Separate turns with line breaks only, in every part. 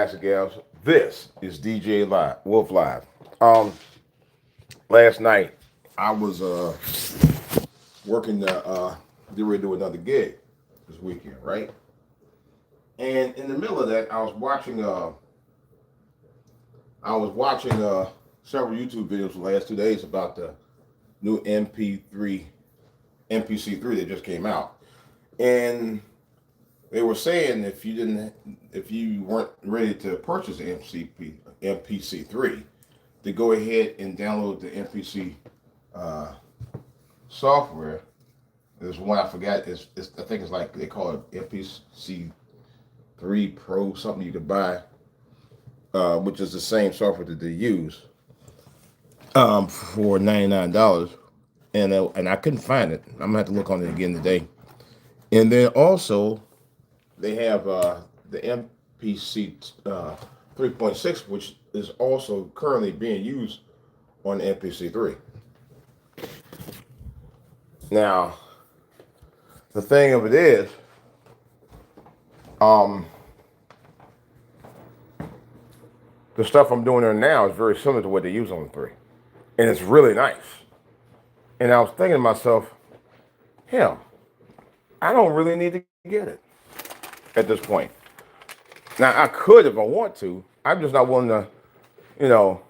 guys and gals. This is DJ Live, Wolf Live. Um, Last night I was working get ready to do another gig this weekend, right? And in the middle of that, I was watching several YouTube videos the last 2 days about the new MP3 MPC3 that just came out, and they were saying if you weren't ready to purchase the MPC3, to go ahead and download the MPC uh, software. There's one I forgot. I think it's like they call it MPC3 Pro, something you could buy, which is the same software that they use for $99. And I couldn't find it. I'm gonna have to look on it again today. And then also they have the MPC 3.6, which is also currently being used on the MPC3. Now, the thing of it is, um, the stuff I'm doing there now is very similar to what they use on the 3. And it's really nice. And I was thinking to myself, hell, I don't really need to get it at this point. Now, I could if I want to. I'm just not willing to, you know,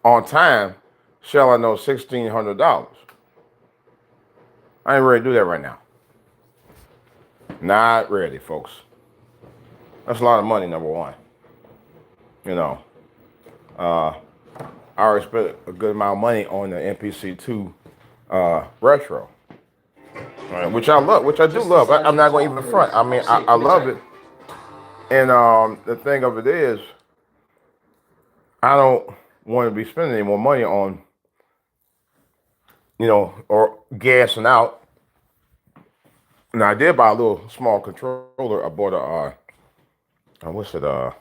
on time, shell I know $1,600. I ain't ready to do that right now. Not ready, folks. That's a lot of money, number one. You know, I already spent a good amount of money on the MPC2 Retro, which I love, which I do love. I'm not going to even front. I mean, I love it. And the thing of it is, I don't want to be spending any more money on, or gassing out. Now, I did buy a little small controller. I bought what's it? I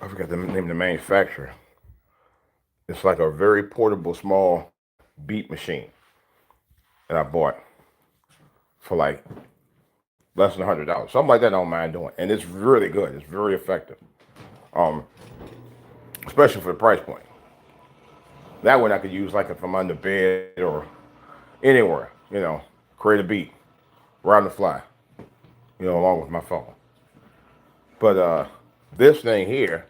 forgot the name of the manufacturer. It's like a very portable, small beat machine that I bought for like less than $100. Something like that I don't mind doing. And it's really good. It's very effective. Especially for the price point. That one I could use like if I'm under bed or anywhere, create a beat, right on the fly, along with my phone. But this thing here,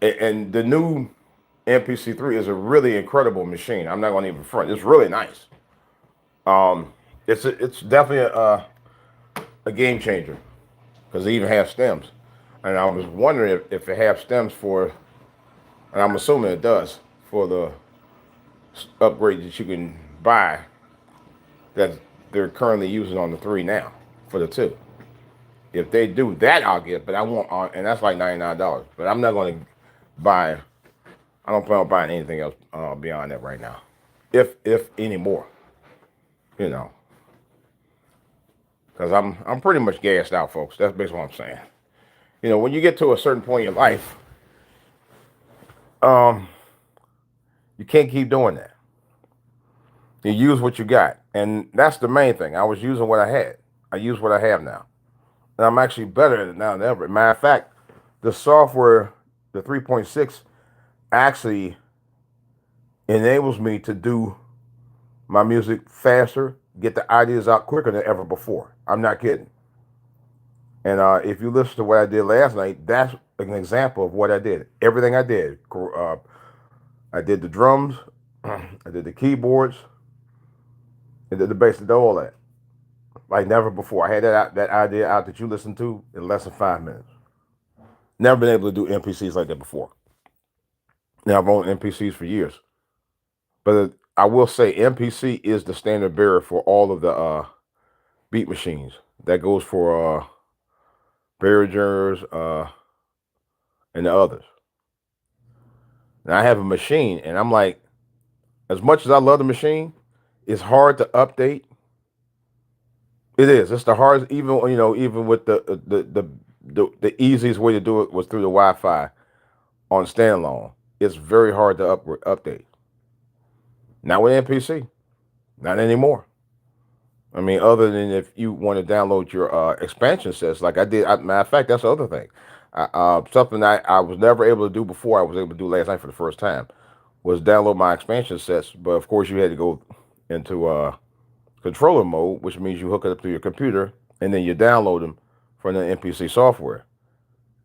and the new MPC3 is a really incredible machine. I'm not going to even front. It's really nice. It's definitely a game changer because it even has stems. And I was wondering if it has stems for, and I'm assuming it does, for the upgrade that you can buy that they're currently using on the 3 now for the 2. If they do that, I'll get, but I won't, and that's like $99. But I'm not going to buy, I don't plan on buying anything else beyond that right now. If any more, because I'm pretty much gassed out, folks. That's basically what I'm saying. When you get to a certain point in your life, you can't keep doing that. You use what you got. And that's the main thing. I was using what I had. I use what I have now. And I'm actually better at it now than ever. Matter of fact, the software, the 3.6, actually enables me to do my music faster, get the ideas out quicker than ever before. I'm not kidding. And if you listen to what I did last night, that's an example of what I did. Everything I did. I did the drums, I did the keyboards, I did the bass, I did all that. Like never before. I had that idea out that you listened to in less than 5 minutes. Never been able to do MPCs like that before. Now, I've owned MPCs for years. But I will say MPC is the standard bearer for all of the beat machines. That goes for Behringer's and the others. Now, I have a machine, and I'm like, as much as I love the machine, it's hard to update. It is. It's the hardest, even with the easiest way to do it was through the Wi-Fi on standalone. It's very hard to update. Not with MPC. Not anymore. I mean, other than if you want to download your expansion sets, like I did. Matter of fact, that's the other thing. Something I was never able to do before, I was able to do last night for the first time, was download my expansion sets. But of course, you had to go into controller mode, which means you hook it up to your computer and then you download them from the NPC software.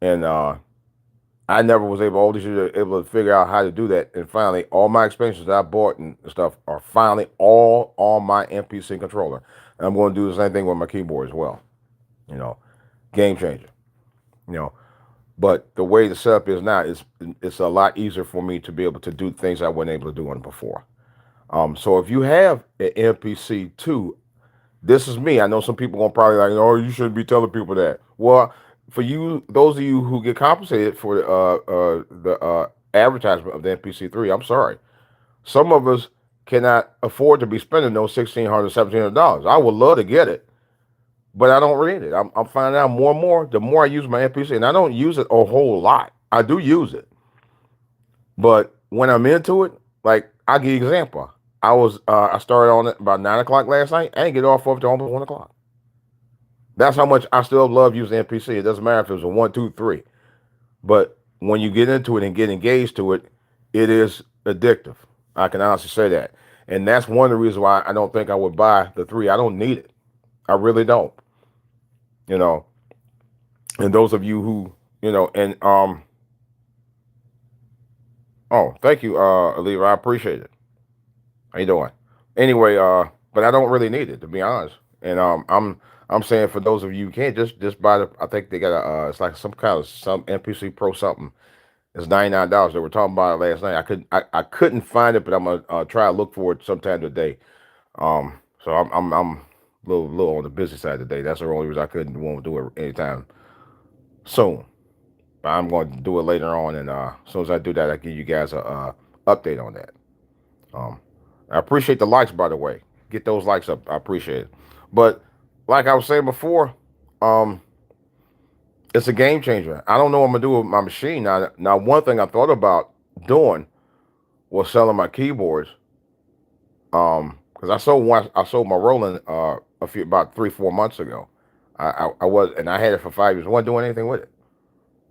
And I never was able, all these years, able to figure out how to do that. And finally, all my expansions that I bought and stuff are finally all on my NPC controller. And I'm going to do the same thing with my keyboard as well. You know, game changer. You know, but the way the setup is now, it's a lot easier for me to be able to do things I wasn't able to do on before. So if you have an NPC two, this is me. I know some people gonna probably like, oh, you shouldn't be telling people that. Well, for you, those of you who get compensated for the advertisement of the NPC three, I'm sorry. Some of us cannot afford to be spending those $1,600, $1,700. I would love to get it, but I don't read it. I'm finding out more and more. The more I use my NPC, and I don't use it a whole lot. I do use it, but when I'm into it, like I'll give you an example. I started on it about 9 o'clock last night. I didn't get off of to almost 1 o'clock. That's how much I still love using NPC. It doesn't matter if it was a one, two, three. But when you get into it and get engaged to it, it is addictive. I can honestly say that. And that's one of the reasons why I don't think I would buy the three. I don't need it. I really don't. You know. And those of you who, and oh, thank you, Aliva. I appreciate it. How you doing? Anyway, but I don't really need it to be honest. And I'm saying for those of you who can't just buy the. I think they got a. It's like some kind of some NPC Pro something. It's $99. They were talking about it last night. I couldn't find it, but I'm gonna try to look for it sometime today. So I'm a little on the busy side today. That's the only reason I couldn't want to do it anytime soon. But I'm going to do it later on, and as soon as I do that, I give you guys a update on that. Um, I appreciate the likes, by the way. Get those likes up. I appreciate it. But like I was saying before, um, it's a game changer. I don't know what I'm gonna do with my machine now. Now, one thing I thought about doing was selling my keyboards. Because I sold my Roland about 3 4 months ago. I was and I had it for 5 years. I wasn't doing anything with it.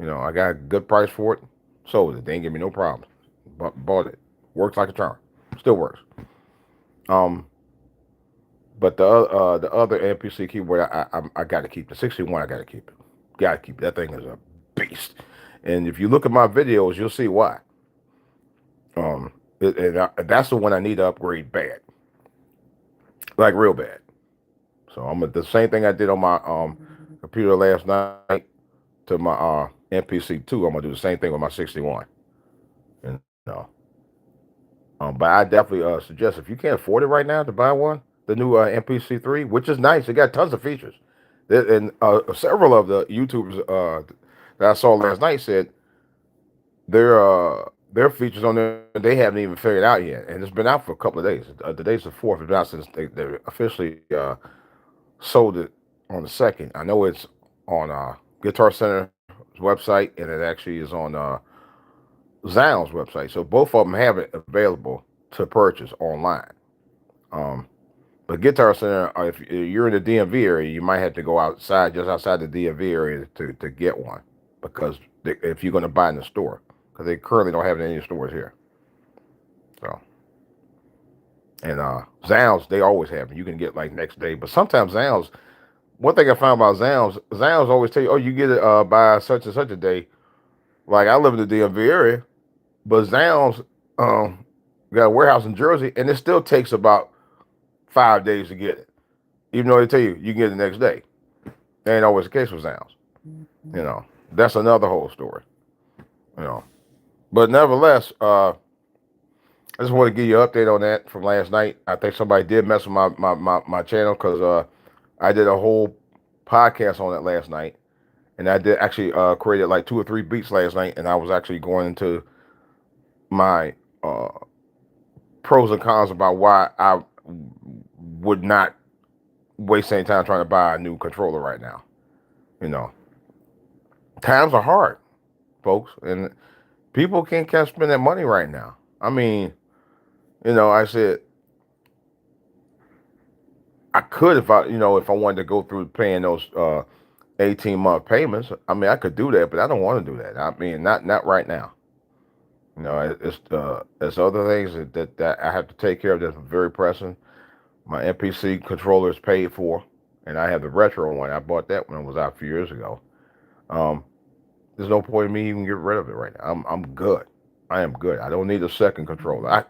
I got a good price for it. Sold it. They didn't give me no problems. Bought it. Works like a charm. Still works. Um, but the other NPC keyboard, I got to keep the 61. I got to keep it. Got to keep it. That thing is a beast. And if you look at my videos, you'll see why. That's the one I need to upgrade bad, like real bad. So the same thing I did on my computer last night to my NPC two. I'm gonna do the same thing with my 61. You know. But I definitely suggest if you can't afford it right now to buy one, the new NPC three, which is nice. It got tons of features. And several of the YouTubers that I saw last night said their features on there they haven't even figured out yet, and it's been out for a couple of days. Today's the fourth. It's been out since they officially sold it on the second. I know it's on Guitar Center's website, and it actually is on Zion's website. So both of them have it available to purchase online. Um, but Guitar Center, if you're in the DMV area, you might have to go outside, just outside the DMV area, to get one, because if you're going to buy in the store, because they currently don't have it in any stores here. So, and Zion's, they always have them. You can get like next day, but sometimes Zion's. One thing I found about Zion's always tell you, oh, you get it by such and such a day. Like I live in the DMV area, but Zion's got a warehouse in Jersey, and it still takes about 5 days to get it. Even though they tell you can get it the next day. That ain't always the case with Zion's. That's another whole story. You know, but nevertheless, I just want to give you an update on that from last night. I think somebody did mess with my channel because I did a whole podcast on it last night, and I did actually created like 2 or 3 beats last night, and I was actually going into my pros and cons about why I would not waste any time trying to buy a new controller right now. Times are hard, folks, and people can't spend that money right now. I mean, I said I could if if I wanted to go through paying those 18-month payments. I mean, I could do that, but I don't want to do that. I mean, not right now. It's other things that I have to take care of that's very pressing. My MPC controller is paid for, and I have the retro one. I bought that when it was out a few years ago. Um, there's no point in me even getting rid of it right now. I'm good. I am good. I don't need a second controller. I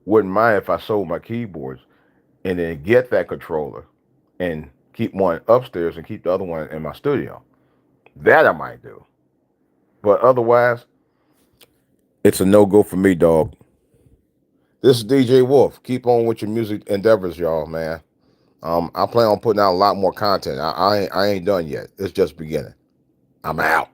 wouldn't mind if I sold my keyboards and then get that controller and keep one upstairs and keep the other one in my studio. That I might do. But otherwise, it's a no go for me, dog. This is DJ Wolf. Keep on with your music endeavors, y'all, man. I plan on putting out a lot more content. I ain't done yet. It's just beginning. I'm out.